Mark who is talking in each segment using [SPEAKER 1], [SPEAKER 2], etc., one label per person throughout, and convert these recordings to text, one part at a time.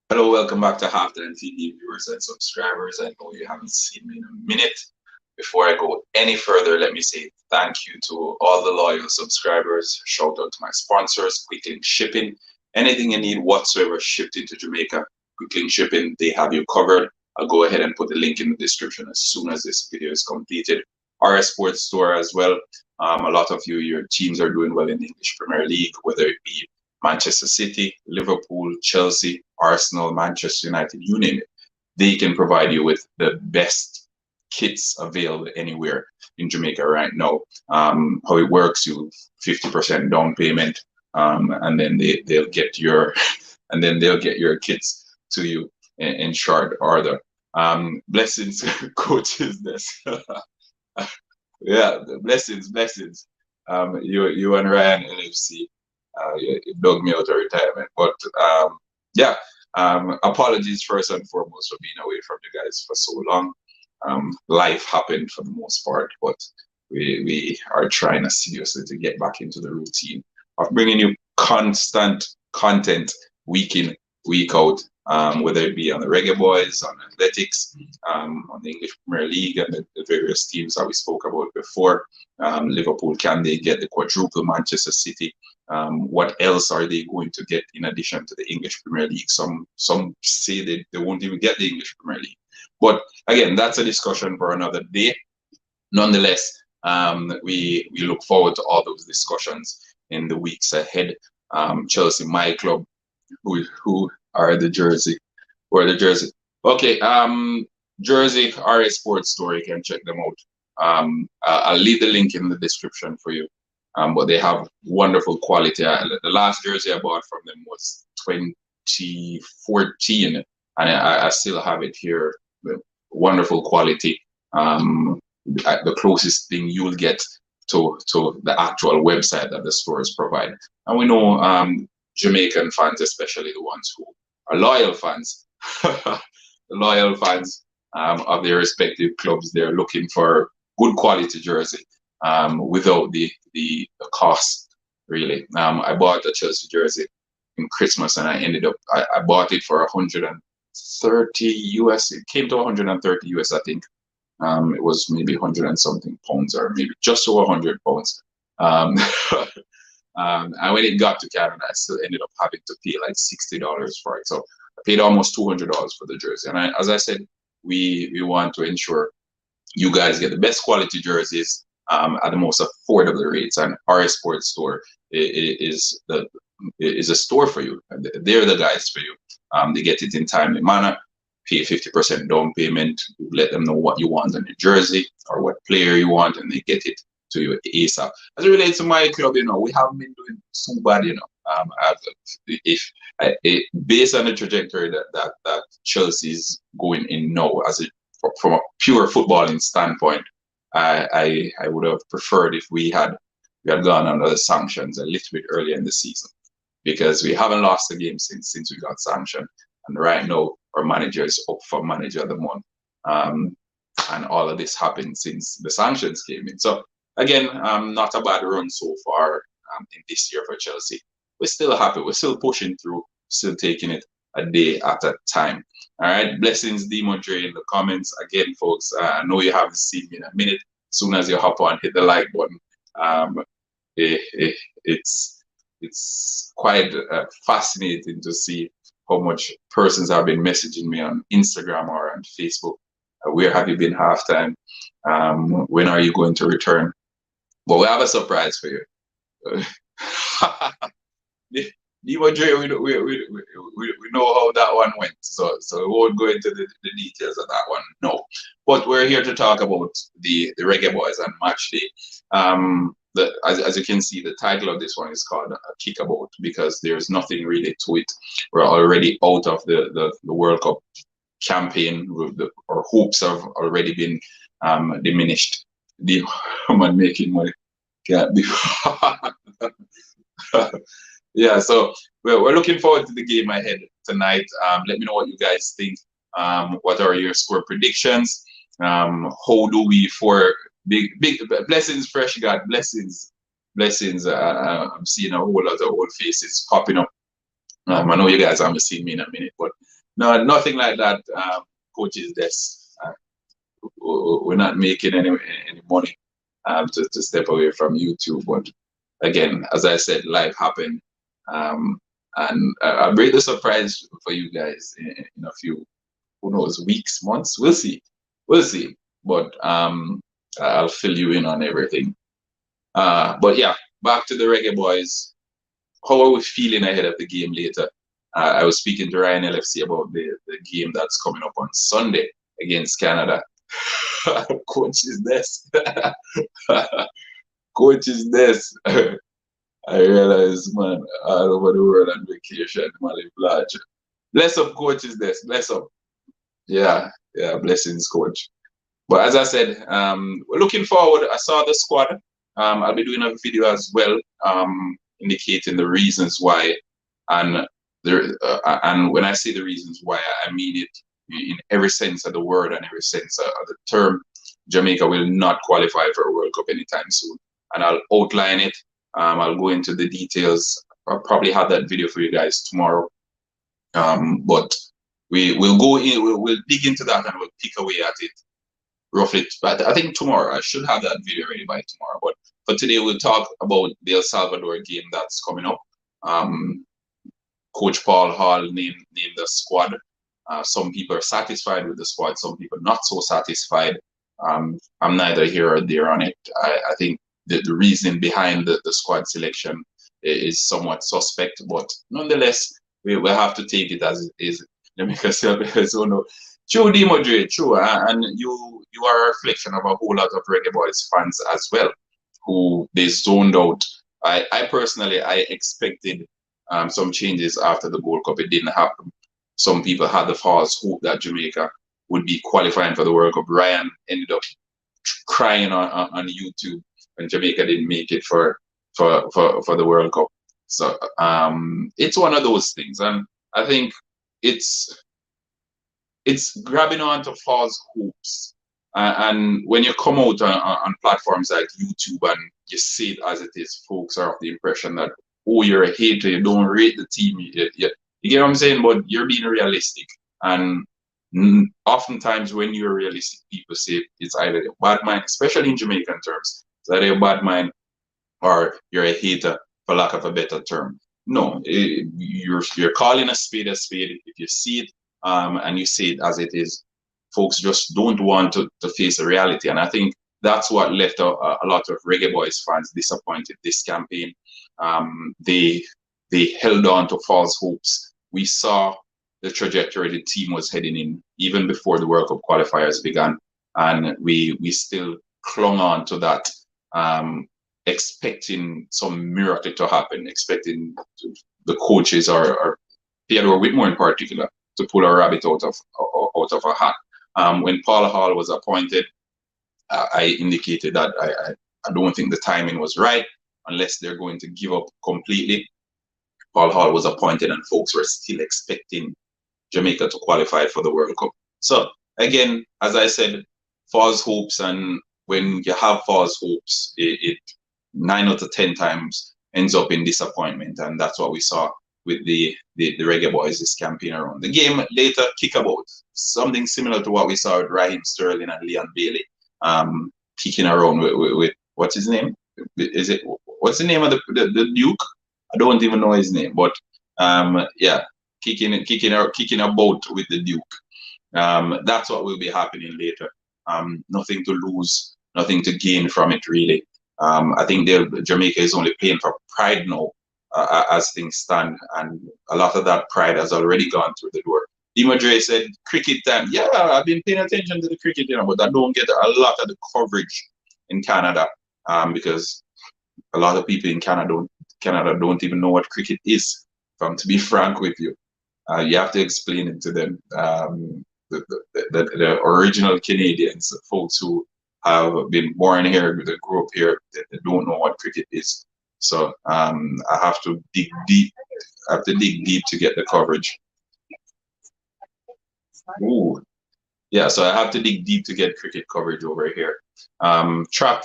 [SPEAKER 1] Hello, welcome back to HalftimeTv viewers and subscribers. I know you haven't seen me in a minute. Before I go any further, let me say thank you to all the loyal subscribers. Shout out to my sponsors, Quick Link Shipping. Anything you need whatsoever shipped into Jamaica, Quick Link Shipping, they have you covered. I'll go ahead and put the link in the description as soon as this video is completed. RS Sports Store as well. A lot of your teams are doing well in the English Premier League, whether it be Manchester City, Liverpool, Chelsea, Arsenal, Manchester United, you name it. They can provide you with the best kits available anywhere in Jamaica right now. How it works, you 50% down payment, and then they'll get your and then they'll get your kits to you in short order. Blessings, coaches. This, yeah, blessings. You and Ryan LFC. You dug me out of retirement. But yeah, apologies first and foremost for being away from you guys for so long. Life happened for the most part, but we are trying to seriously to get back into the routine of bringing you constant content week in, week out, whether it be on the Reggae Boys, on athletics, on the English Premier League, and the various teams that we spoke about before. Liverpool, can they get the quadruple? Manchester City, what else are they going to get in addition to the English Premier League? Some say they won't even get the English Premier League. But again, that's a discussion for another day. Nonetheless, we look forward to all those discussions in the weeks ahead. Chelsea, my club, who are the jersey? Who are the jersey? Okay, Jersey RS Sports Store, you can check them out. I'll leave the link in the description for you. But they have wonderful quality. The last jersey I bought from them was 2014, and I still have it here. Wonderful quality. The closest thing you'll get to the actual website that the stores provide. And we know Jamaican fans, especially the ones who are loyal fans, the loyal fans of their respective clubs, they're looking for good quality jersey without the cost, really. I bought a Chelsea jersey in Christmas, and I bought it for 130 US. It came to 130 US, I think. It was maybe 100 and something pounds, or maybe just over 100 pounds. And when it got to Canada, I still ended up having to pay like $60 for it. So I paid almost $200 for the jersey. And as I said, we want to ensure you guys get the best quality jerseys at the most affordable rates. And RS Sports Store is a store for you. They're the guys for you. They get it in timely manner. Pay 50% down payment. Let them know what you want on your jersey or what player you want, and they get it to you ASAP. As it relates to my club, we haven't been doing so bad, based on the trajectory that Chelsea's going in now, from a pure footballing standpoint, I would have preferred if we had gone under the sanctions a little bit earlier in the season, because we haven't lost a game since we got sanctioned, and right now our manager is up for manager of the month, and all of this happened since the sanctions came in. So again, not a bad run so far in this year for Chelsea. We're still happy. We're still pushing through, still taking it a day at a time. All right, blessings, Demo Dre, in the comments. Again, folks, I know you haven't seen me in a minute. As soon as you hop on, hit the like button. It's quite fascinating to see how much persons have been messaging me on Instagram or on Facebook. Where have you been, halftime? When are you going to return? But we have a surprise for you. Demo Dre, we know how that one went, so we won't go into the details of that one. No, but we're here to talk about the Reggae Boys and match day. As you can see, the title of this one is called Kickabout, because there's nothing really to it. We're already out of the World Cup campaign. Our hopes have already been diminished. The man making money can't be. Yeah, so we're looking forward to the game ahead tonight. Let me know what you guys think. What are your score predictions? How do we for big blessings, fresh God, blessings. I'm seeing a whole lot of old faces popping up I know you guys haven't seen me in a minute, but no, nothing like that. Coach's desk. We're not making any money to step away from YouTube. But again, as I said, life happened. And I'm really surprised for you guys in a few, who knows, weeks, months. We'll see. We'll see. But I'll fill you in on everything. But yeah, back to the Reggae Boys. How are we feeling ahead of the game later? I was speaking to Ryan LFC about the game that's coming up on Sunday against Canada. Coach's desk. Coach's desk. I realize, man, all over the world on vacation, man, live large. Bless up, coach's desk. Bless up. Yeah, blessings, coach. But as I said, we're looking forward. I saw the squad. I'll be doing a video as well, indicating the reasons why, and and when I say the reasons why, I mean it in every sense of the word and every sense of the term. Jamaica will not qualify for a World Cup anytime soon, and I'll outline it. I'll go into the details. I'll probably have that video for you guys tomorrow. But we'll go in. We'll dig into that and we'll pick away at it roughly. But I think tomorrow I should have that video ready by tomorrow. But for today, we'll talk about the El Salvador game that's coming up. Coach Paul Hall named the squad. Some people are satisfied with the squad. Some people not so satisfied. I'm neither here or there on it. I think the reason behind the squad selection is somewhat suspect, but nonetheless, we have to take it as it is. Let me so no. True, D. Madrid, true, and you are a reflection of a whole lot of Reggae Boys fans as well, who they zoned out. I personally, I expected some changes after the Gold Cup. It didn't happen. Some people had the false hope that Jamaica would be qualifying for the World Cup. Ryan ended up crying on YouTube when Jamaica didn't make it for the World Cup. So it's one of those things, and I think it's grabbing onto false hopes. And when you come out on platforms like YouTube and you say it as it is, folks are of the impression that, oh, you're a hater, you don't rate the team. You get what I'm saying? But you're being realistic. And oftentimes when you're realistic, people say it's either a bad mind, especially in Jamaican terms, it's either a bad mind or you're a hater, for lack of a better term. No, you're calling a spade a spade. If you see it and you say it as it is, folks just don't want to face the reality. And I think that's what left a lot of Reggae Boys fans disappointed this campaign. They held on to false hopes. We saw the trajectory the team was heading in even before the World Cup qualifiers began, and we still clung on to that, expecting some miracle to happen, expecting the coaches or Theodore Whitmore in particular to pull a rabbit out of a hat. When Paul Hall was appointed, I indicated that I don't think the timing was right unless they're going to give up completely. Paul Hall was appointed and folks were still expecting Jamaica to qualify for the World Cup. So again, as I said, false hopes, and when you have false hopes, it 9 out of 10 times ends up in disappointment, and that's what we saw with the Reggae Boys this campaign around. The game later, Kickabout, something similar to what we saw with Raheem Sterling and Leon Bailey, kicking around with what's his name? What's the name of the Duke? I don't even know his name, but yeah, kicking about with the Duke. That's what will be happening later. Nothing to lose, nothing to gain from it really. I think Jamaica is only playing for pride now, as things stand, and a lot of that pride has already gone through the door. Madrid said, cricket time. Yeah, I've been paying attention to the cricket, but I don't get a lot of the coverage in Canada, because a lot of people in Canada don't even know what cricket is, to be frank with you. You have to explain it to them. The original Canadians, folks who have been born here, they grew up here, they don't know what cricket is. So I have to dig deep. I have to dig deep to get the coverage. Ooh. Yeah, so I have to dig deep to get cricket coverage over here. Track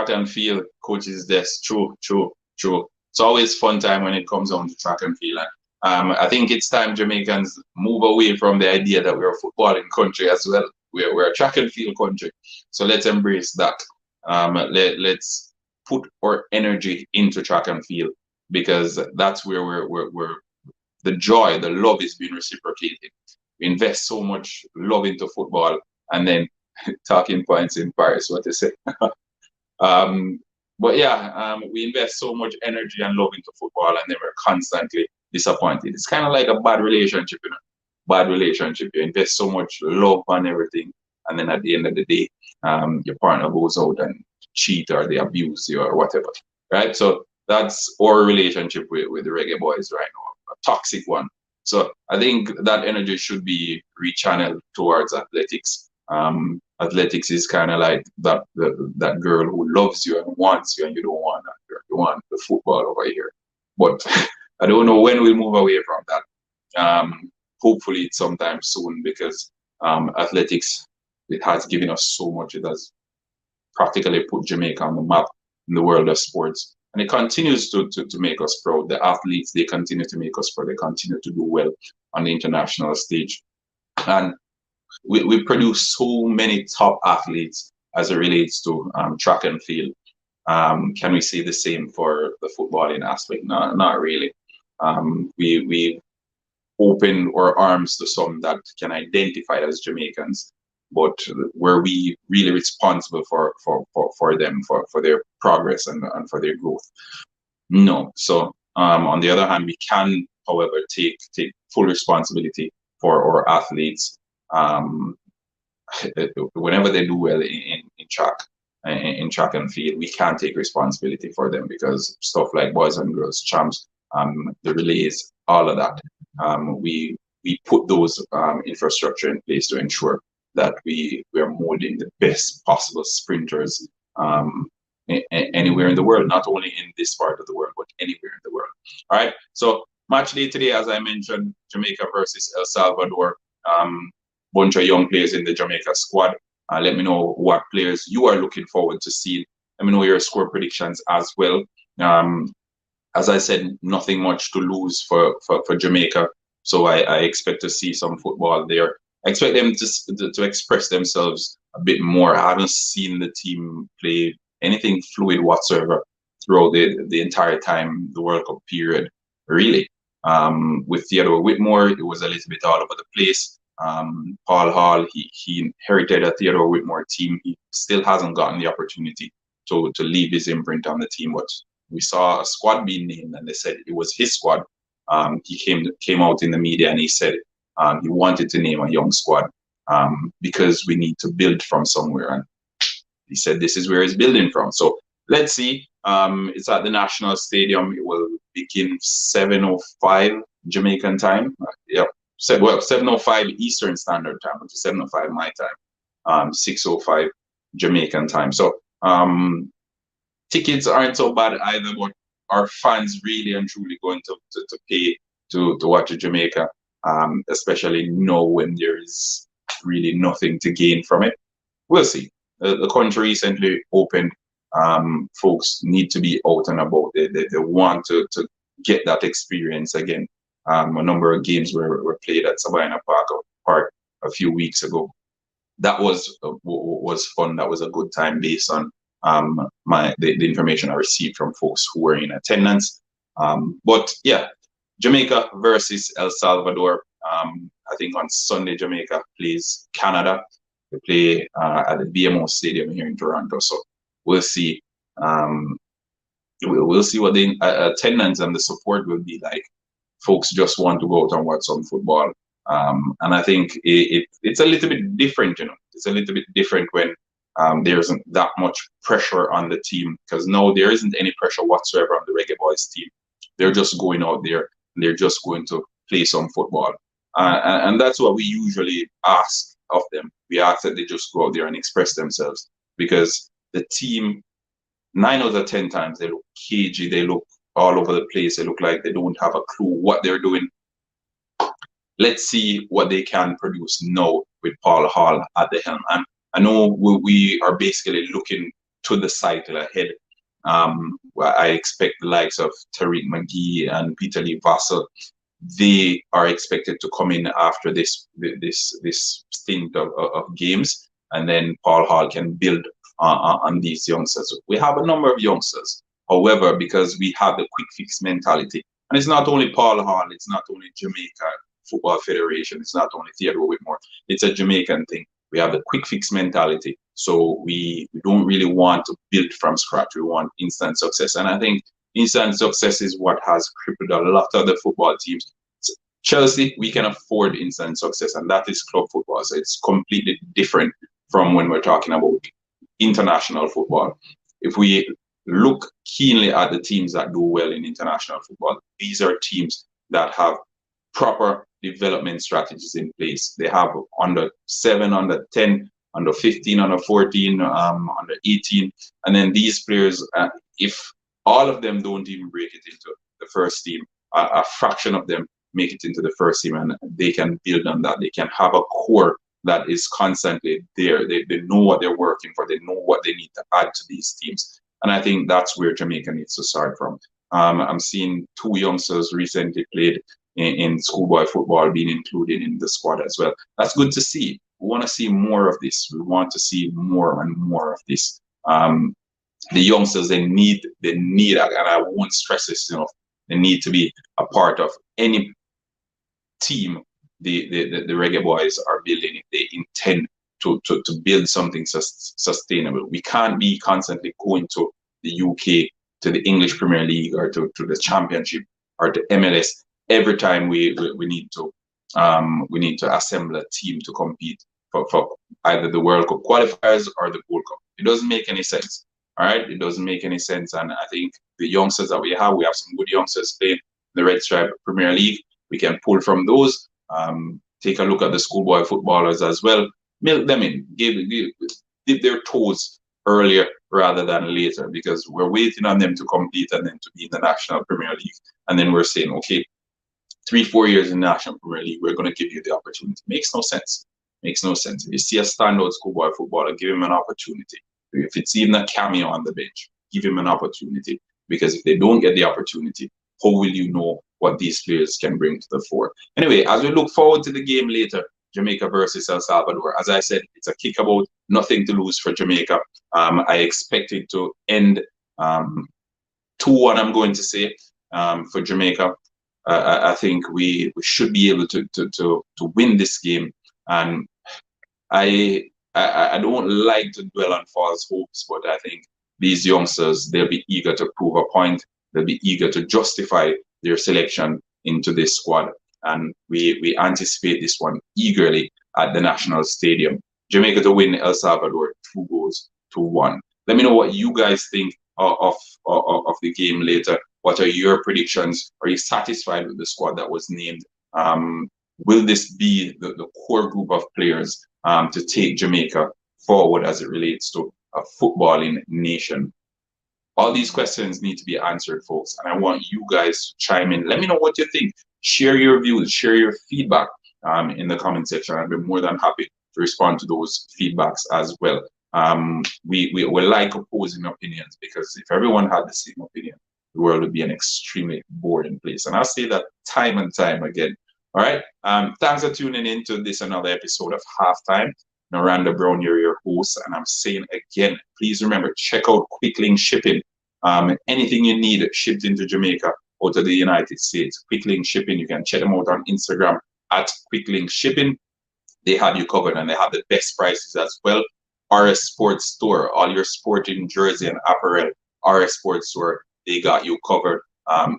[SPEAKER 1] and field, coaches desk, true. It's always fun time when it comes on to track and field. I think it's time Jamaicans move away from the idea that we're a footballing country as well. We're a track and field country. So let's embrace that. Let's put our energy into track and field, because that's where we're the joy, the love is being reciprocated. We invest so much love into football, and then talking points in Paris, what they say. um, but yeah, we invest so much energy and love into football, and then we're constantly disappointed. It's kind of like a bad relationship, you know. Bad relationship. You invest so much love on everything, and then at the end of the day, your partner goes out and cheat, or they abuse you, or whatever. Right? So that's our relationship with the Reggae Boys right now, a toxic one. So I think that energy should be rechanneled towards athletics. Athletics is kind of like that girl who loves you and wants you, and you don't want that girl. You want the football over here. But I don't know when we'll move away from that. Hopefully it's sometime soon, because athletics, it has given us so much. It has practically put Jamaica on the map in the world of sports. And it continues to make us proud. The athletes, they continue to make us proud. They continue to do well on the international stage. And we produce so many top athletes as it relates to track and field. Can we say the same for the footballing aspect? No, not really. We open our arms to some that can identify as Jamaicans, but were we really responsible for them, for their progress and for their growth? No. So on the other hand, we can, however, take full responsibility for our athletes whenever they do well in track and field. We can take responsibility for them, because stuff like boys and girls champs, the relays, all of that, we put those infrastructure in place to ensure that we are molding the best possible sprinters anywhere in the world, not only in this part of the world, but anywhere in the world. All right. So match day today, as I mentioned, Jamaica versus El Salvador. Bunch of young players in the Jamaica squad. Let me know what players you are looking forward to seeing. Let me know your score predictions as well. As I said, nothing much to lose for Jamaica. So I expect to see some football there. I expect them to express themselves a bit more. I haven't seen the team play anything fluid whatsoever throughout the entire time, the World Cup period, really. With Theodore Whitmore, it was a little bit all over the place. Paul Hall, he inherited a Theodore Whitmore team. He still hasn't gotten the opportunity to leave his imprint on the team, but we saw a squad being named, and they said it was his squad. He came out in the media and he said he wanted to name a young squad because we need to build from somewhere, and he said this is where he's building from. So let's see. It's at the National Stadium. It will begin 7:05 Jamaican time. Yep. 7:05 Eastern Standard Time, which is 7:05 my time, 6:05 Jamaican time. So tickets aren't so bad either, but are fans really and truly going to pay to watch Jamaica, especially now when there is really nothing to gain from it? We'll see. The country recently opened. Folks need to be out and about. They want to get that experience again. A number of games were played at Savannah Park a few weeks ago. That was fun. That was a good time based on the information I received from folks who were in attendance. But yeah, Jamaica versus El Salvador. I think on Sunday Jamaica plays Canada. They play at the BMO Stadium here in Toronto. So we'll see. We'll see what the attendance and the support will be like. Folks just want to go out and watch some football. And I think it's a little bit different, you know. It's a little bit different when there isn't that much pressure on the team, because now there isn't any pressure whatsoever on the Reggae Boys team. They're just going out there and they're just going to play some football. And that's what we usually ask of them. We ask that they just go out there and express themselves, because the team, 9 out of 10 times, they look cagey, they look all over the place, they look like they don't have a clue what they're doing. Let's see what they can produce now with Paul Hall at the helm. And I know we are basically looking to the cycle ahead. I expect the likes of Tariq McGee and Peter Lee Vassell, they are expected to come in after this stint of games, and then Paul Hall can build on these youngsters. We have a number of youngsters. However, because we have the quick fix mentality, and it's not only Paul Hall, it's not only Jamaica Football Federation, it's not only Theodore Whitmore, it's a Jamaican thing. We have the quick fix mentality. So we don't really want to build from scratch. We want instant success. And I think instant success is what has crippled a lot of the football teams. Chelsea, we can afford instant success, and that is club football. So it's completely different from when we're talking about international football. If we look keenly at the teams that do well in international football, these are teams that have proper development strategies in place. They have under 7, under 10, under 15, under 14, under 18. And then these players, if all of them don't even break it into the first team, a fraction of them make it into the first team, and they can build on that. They can have a core that is constantly there. They know what they're working for. They know what they need to add to these teams. And I think that's where Jamaica needs to start from. I'm seeing 2 youngsters recently played in schoolboy football being included in the squad as well. That's good to see. We want to see more of this. We want to see more and more of this. The youngsters, they need, and I won't stress this enough, they need to be a part of any team the Reggae Boys are building if they intend to build something sustainable. We can't be constantly going to the UK, to the English Premier League, or to the Championship, or to MLS every time we need to assemble a team to compete for either the World Cup qualifiers or the Gold Cup. It doesn't make any sense. All right, it doesn't make any sense. And I think the youngsters that we have some good youngsters playing the Red Stripe Premier League. We can pull from those. Take a look at the schoolboy footballers as well. Milk them in. Dip their toes earlier rather than later, because we're waiting on them to compete and then to be in the National Premier League. And then we're saying, okay, 3-4 years in the National Premier League, we're going to give you the opportunity. Makes no sense. Makes no sense. If you see a standout schoolboy footballer, give him an opportunity. If it's even a cameo on the bench, give him an opportunity. Because if they don't get the opportunity, how will you know what these players can bring to the fore? Anyway, as we look forward to the game later, Jamaica versus El Salvador, as I said, it's a kickabout, nothing to lose for Jamaica. I expect it to end 2-1, I'm going to say, for Jamaica. I think we should be able to win this game. And I don't like to dwell on false hopes, but I think these youngsters, they'll be eager to prove a point. They'll be eager to justify their selection into this squad. And we anticipate this one eagerly at the National Stadium. Jamaica to win, El Salvador 2-1. Let me know what you guys think of the game later. What are your predictions? Are you satisfied with the squad that was named? Will this be the core group of players to take Jamaica forward as it relates to a footballing nation? All these questions need to be answered, folks, and I want you guys to chime in. Let me know what you think. Share your views, share your feedback in the comment section. I'd be more than happy to respond to those feedbacks as well. We like opposing opinions, because if everyone had the same opinion, the world would be an extremely boring place. And I'll say that time and time again. All right. Thanks for tuning in to this another episode of Halftime. Miranda Brown, you're your host, and I'm saying again, please remember, check out Quick Link Shipping. Anything you need shipped into Jamaica or to the United States, Quick Link Shipping, you can check them out on Instagram at Quick Link Shipping. They have you covered, and they have the best prices as well. RS Sports Store, all your sporting jersey and apparel, RS Sports Store, they got you covered.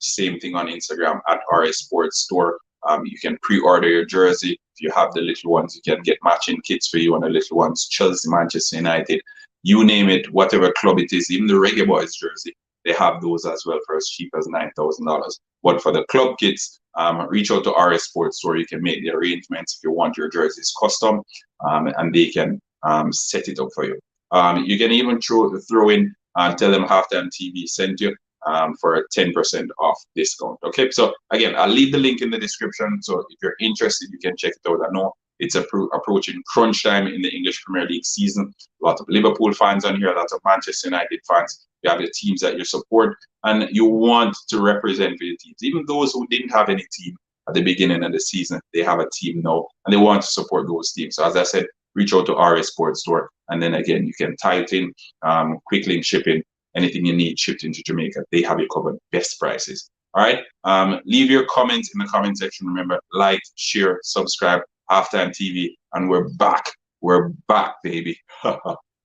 [SPEAKER 1] Same thing on Instagram at RS Sports Store. You can pre-order your jersey. If you have the little ones, you can get matching kits for you and the little ones. Chelsea, Manchester United, you name it, whatever club it is, even the Reggae Boys jersey, they have those as well for as cheap as $9,000. But for the club kits, reach out to RS Sports Store. You can make the arrangements if you want your jerseys custom, and they can set it up for you. You can even throw in and tell them HalftimeTv sent you for a 10% off discount. Okay, so again, I'll leave the link in the description. So if you're interested, you can check it out. I know it's approaching crunch time in the English Premier League season. A lot of Liverpool fans on here, a lot of Manchester United fans. You have the teams that you support, and you want to represent for your teams. Even those who didn't have any team, at the beginning of the season. They have a team now, and they want to support those teams. So as I said, reach out to RS Sports Store, and then again, you can tie it in, quick link shipping, anything you need shipped into Jamaica. They have you covered, best prices. All right. Leave your comments in the comment section. Remember, like, share, subscribe, HalftimeTv, and we're back. We're back, baby.